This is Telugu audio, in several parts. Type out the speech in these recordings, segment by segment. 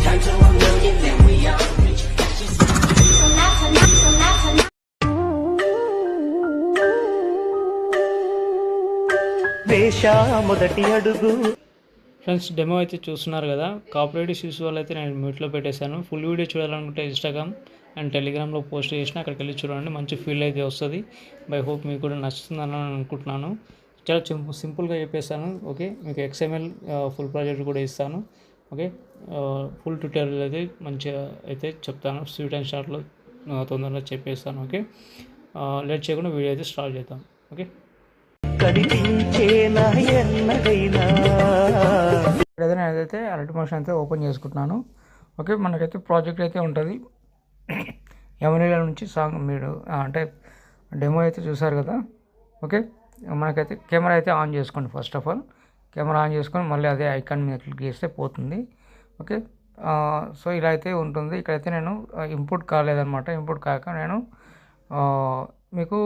Time to a million, then we all rich. వేషా మొదటి అడుగు. ఫ్రెండ్స్ డెమో అయితే చూస్తున్నారు కదా. కాపరేటివ్ ఇష్యూస్ వల్ల అయితే నేను మ్యూట్లో పెట్టేశాను. ఫుల్ వీడియో చూడాలనుకుంటే ఇన్స్టాగ్రామ్ అండ్ టెలిగ్రామ్లో పోస్ట్ చేసిన అక్కడికి వెళ్ళి చూడండి. మంచి ఫీల్ అయితే వస్తుంది. బై హోప్ మీకు కూడా నచ్చుతుందని అనుకుంటున్నాను. చాలా సింపుల్గా చెప్పేస్తాను. ఓకే, మీకు XML ఫుల్ ప్రాజెక్ట్ కూడా ఇస్తాను. ఓకే, ఫుల్ ట్యూటోరియల్ అయితే మంచిగా అయితే చెప్తాను. స్వీట్ అండ్ షార్ట్లో తొందరగా చెప్పేస్తాను. ఓకే, లేట్ చేయకుండా వీడియో అయితే స్టార్ట్ చేద్దాం. ఓకే, ఏదైనా ఏదైతే అలర్ట్ మోషన్ అయితే ఓపెన్ చేసుకుంటున్నాను. ఓకే, మనకైతే ప్రాజెక్ట్ అయితే ఉంటుంది. ఎమరీల నుంచి సాంగ్ మీరు అంటే డెమో అయితే చూసారు కదా. ఓకే, మనకైతే కెమెరా అయితే ఆన్ చేసుకోండి. First of all camera on చేసుకొని మళ్ళీ అదే ఐకాన్ మీద క్లిక్ చేస్తే పోతుంది. ఓకే, సో ఇలా అయితే ఉంటుంది. ఇక్కడైతే నేను ఇంపుట్ కాలేదన్నమాట. ఇంపుట్ కాక నేను మీకు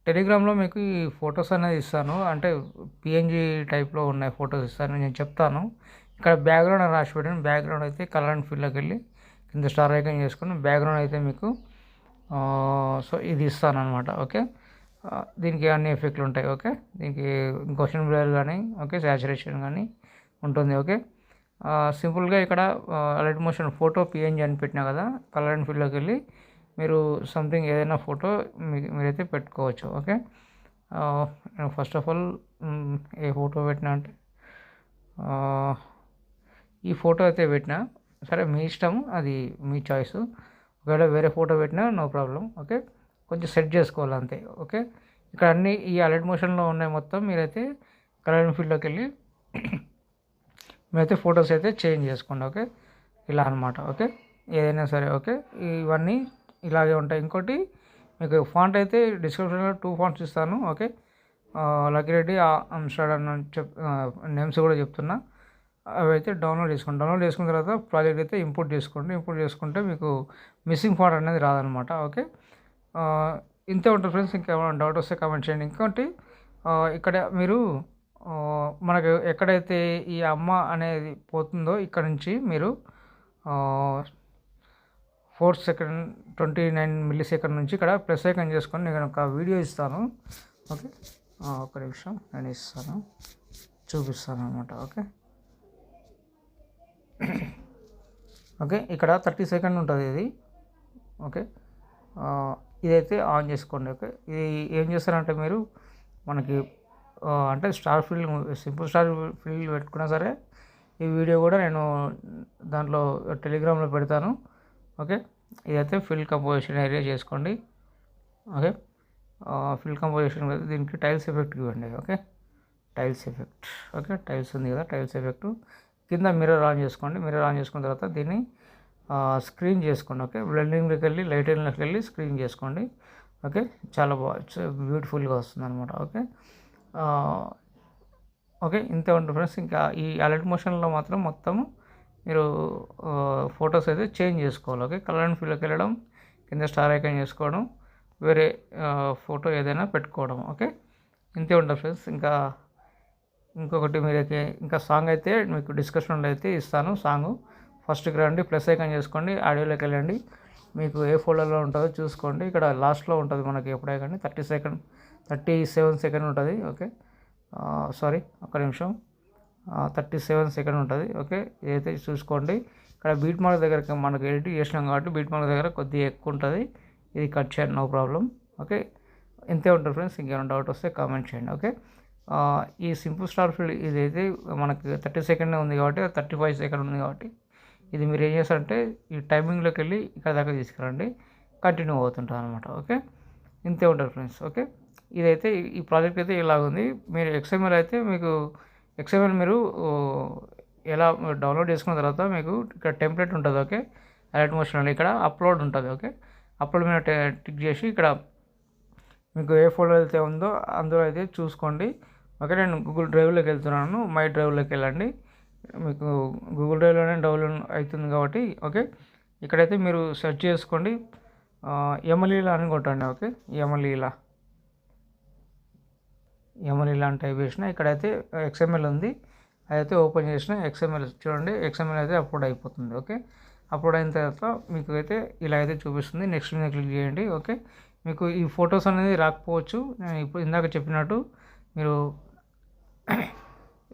టెలిగ్రామ్లో మీకు ఈ ఫొటోస్ అనేది ఇస్తాను. అంటే PNG టైప్లో ఉన్నాయి ఫొటోస్ ఇస్తాను. నేను చెప్తాను. ఇక్కడ బ్యాక్గ్రౌండ్ అని రాసి పెట్టాను. బ్యాక్గ్రౌండ్ అయితే కలర్ అండ్ ఫిల్లోకి వెళ్ళి కింద స్టార్ ఐకాన్ చేసుకుని బ్యాక్గ్రౌండ్ అయితే మీకు సో ఇది ఇస్తాను అనమాట. ఓకే, దీనికి అన్ని ఎఫెక్ట్లు ఉంటాయి. ఓకే, దీనికి క్వశ్చన్ బ్లర్ కానీ ఓకే సాచురేషన్ కానీ ఉంటుంది. ఓకే, సింపుల్గా ఇక్కడ అలర్ట్ మోషన్ ఫోటో PNG అని పెట్టినా కదా. కలర్ అండ్ ఫిల్లోకి వెళ్ళి మీరు సంథింగ్ ఏదైనా ఫోటో మీరైతే పెట్టుకోవచ్చు. Okay, first of all A photo పెట్టినా అంటే ఈ ఫోటో అయితే పెట్టినా సరే, మీ ఇష్టం, అది మీ చాయిస్. ఒకవేళ వేరే ఫోటో పెట్టినా నో ప్రాబ్లం. ఓకే, కొంచెం సెట్ చేసుకోవాలి అంతే. ఓకే, ఇక్కడ అన్నీ ఈ అలర్ట్ మోషన్లో ఉన్నాయి మొత్తం. మీరైతే కలర్ ఫీల్డ్లోకి వెళ్ళి మీరైతే ఫొటోస్ అయితే చేంజ్ చేసుకోండి. ఓకే, ఇలా అనమాట. ఓకే, ఏదైనా సరే. ఓకే, ఇవన్నీ ఇలాగే ఉంటాయి. ఇంకోటి మీకు ఫాంట్ అయితే డిస్క్రిప్షన్లో 2 ఫాంట్స్ ఇస్తాను. ఓకే, లక్కిరెడ్డి ఆమ్స్టర్డామ్ అని నేమ్స్ కూడా చెప్తున్నా. అవి అయితే డౌన్లోడ్ చేసుకోండి. డౌన్లోడ్ చేసుకున్న తర్వాత ప్రాజెక్ట్ అయితే ఇంపోర్ట్ చేసుకోండి. ఇంపోర్ట్ చేసుకుంటే మీకు మిస్సింగ్ ఫాంట్ అనేది రాదనమాట. ఓకే, ఇంతే ఉంటుంది ఫ్రెండ్స్. ఇంకేమైనా డౌట్ వస్తే కామెంట్ చేయండి. ఇంకోటి ఇక్కడ మీరు మనకు ఎక్కడైతే ఈ అమ్మ అనేది పోతుందో ఇక్కడ నుంచి మీరు 4 సెకండ్ 29 మిల్లీ సెకండ్ నుంచి ఇక్కడ ప్లస్ ఐకాన్ చేసుకొని నేను ఒక వీడియో ఇస్తాను. ఓకే, ఒక నిమిషం నేను ఇస్తాను, చూపిస్తాను అనమాట. ఓకే, ఓకే, ఇక్కడ 30 సెకండ్ ఉంటుంది ఇది. ఓకే, ఇదైతే ఆన్ చేసుకోండి. ఓకే, ఇది ఏం చేస్తారంటే మీరు మనకి అంటే star field simple star field పెట్టుకున్నా సరే ఈ వీడియో కూడా నేను దాంట్లో టెలిగ్రామ్లో పెడతాను. ఓకే, ఇదైతే ఫిల్ కంపోజిషన్ ఏరియా చేసుకోండి. ఓకే, ఫిల్ కంపోజిషన్ దీనికి టైల్స్ ఎఫెక్ట్ ఇవ్వండి. Okay, tiles effect. Okay, tiles ఉంది కదా, టైల్స్ ఎఫెక్ట్ కింద మిర్రర్ ఆన్ చేసుకోండి. మిర్రర్ ఆన్ చేసుకున్న తర్వాత దీన్ని స్క్రీన్ చేసుకోండి. ఓకే, బ్లెండింగ్లోకి వెళ్ళి లైటింగ్లోకి వెళ్ళి స్క్రీన్ చేసుకోండి. ఓకే, చాలా బ్యూటిఫుల్గా వస్తుంది అనమాట. ఓకే, ఓకే, ఇంతే ఉంటుంది ఫ్రెండ్స్. ఇంకా ఈ అలర్ట్ మోషన్లో మాత్రం మొత్తం మీరు ఫొటోస్ అయితే చేంజ్ చేసుకోవాలి. ఓకే, కలర్ అండ్ ఫీల్డ్లోకి వెళ్ళడం, కింద స్టార్ ఐకాన్ చేసుకోవడం, వేరే ఫోటో ఏదైనా పెట్టుకోవడం. ఓకే, ఇంతే ఉంటుంది ఫ్రెండ్స్. ఇంకా ఇంకొకటి మీరైతే ఇంకా సాంగ్ అయితే మీకు డిస్కషన్లో అయితే ఇస్తాను. సాంగ్ ఫస్ట్కి రండి, ప్లస్ ఐకాన్ చేసుకోండి, ఆడియోలోకి వెళ్ళండి. మీకు ఏ ఫోల్డర్లో ఉంటుందో చూసుకోండి. ఇక్కడ లాస్ట్లో ఉంటుంది మనకి ఎప్పుడే కానీ 37 సెకండ్ ఉంటుంది. ఓకే, సారీ ఒక్క నిమిషం, 37 సెకండ్ ఉంటుంది. ఓకే, ఇదైతే చూసుకోండి. ఇక్కడ బీట్ మార్క్ దగ్గర మనకు ఎడిట్ చేసినాం కాబట్టి బీట్ మార్క్ దగ్గర కొద్దిగా ఎక్కువ ఉంటుంది. ఇది కట్ చేయండి, నో ప్రాబ్లం. ఓకే, ఇంతే ఉంటుంది ఫ్రెండ్స్. ఇంకేమైనా డౌట్ వస్తే కామెంట్ చేయండి. ఓకే, ఈ సింపుల్ స్టార్ ఫీల్డ్ ఇదైతే మనకి 30 సెకండ్ ఉంది కాబట్టి 35 సెకండ్ ఉంది కాబట్టి ఇది మీరు ఏం చేస్తారంటే ఈ టైమింగ్లోకి వెళ్ళి ఇక్కడ దాకా తీసుకురండి, కంటిన్యూ అవుతుంటుంది అనమాట. ఓకే, ఇంతే ఉంటుంది ఫ్రెండ్స్. ఓకే, ఇదైతే ఈ ప్రాజెక్ట్ అయితే ఇలాగుంది. మీరు XML అయితే మీకు XML మీరు ఎలా డౌన్లోడ్ చేసుకున్న తర్వాత మీకు ఇక్కడ టెంప్లెట్ ఉంటుంది. ఓకే, అలర్ట్ మోషన్ ఇక్కడ అప్లోడ్ ఉంటుంది. ఓకే, అప్లోడ్ మీద టిక్ చేసి ఇక్కడ మీకు ఏ ఫోల్డర్ అయితే ఉందో అందులో అయితే చూసుకోండి. ఓకే, నేను గూగుల్ డ్రైవ్లోకి వెళ్తున్నాను. మై డ్రైవ్లోకి వెళ్ళండి. మీకు గూగుల్ డ్రైవ్లోనే డౌన్లోడ్ అవుతుంది కాబట్టి ఓకే, ఇక్కడైతే మీరు సెర్చ్ చేసుకోండి, యమలీలా అని కొట్టండి. ఓకే, యమలీలా అని టైప్ చేసిన ఇక్కడైతే XML ఉంది. అదైతే ఓపెన్ చేసిన XML చూడండి, XML అయితే అప్లోడ్ అయిపోతుంది. ఓకే, అప్లోడ్ అయిన తర్వాత మీకు అయితే ఇలా అయితే చూపిస్తుంది. నెక్స్ట్ మీద క్లిక్ చేయండి. ఓకే, మీకు ఈ ఫొటోస్ అనేది రాకపోవచ్చు. నేను ఇప్పుడు ఇందాక చెప్పినట్టు మీరు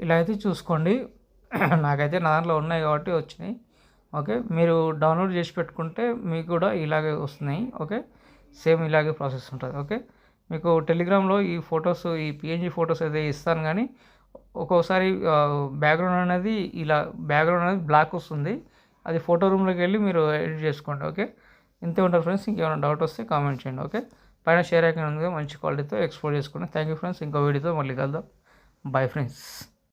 ఇలా అయితే చూసుకోండి. నాకైతే నా దాంట్లో ఉన్నాయి కాబట్టి వచ్చినాయి. ఓకే, మీరు డౌన్లోడ్ చేసి పెట్టుకుంటే మీకు కూడా ఇలాగే వస్తున్నాయి. ఓకే, సేమ్ ఇలాగే ప్రాసెస్ ఉంటుంది. ఓకే, మీకు టెలిగ్రామ్లో ఈ ఫొటోస్, ఈ PNG ఫొటోస్ అయితే ఇస్తాను, కానీ ఒక్కోసారి బ్యాక్గ్రౌండ్ అనేది బ్లాక్ వస్తుంది. అది ఫోటో రూమ్లోకి వెళ్ళి మీరు ఎడిట్ చేసుకోండి. ఓకే, ఇంతే ఉంటుంది ఫ్రెండ్స్. ఇంకేమైనా డౌట్ వస్తే కామెంట్ చేయండి. ఓకే, పైన షేర్ ఐకాన్ ఉంది, మంచి క్వాలిటీతో ఎక్స్పోర్ట్ చేసుకోండి. Thank you friends. ఇంకో వీడియోతో మళ్ళీ కలుద్దాం. Bye friends.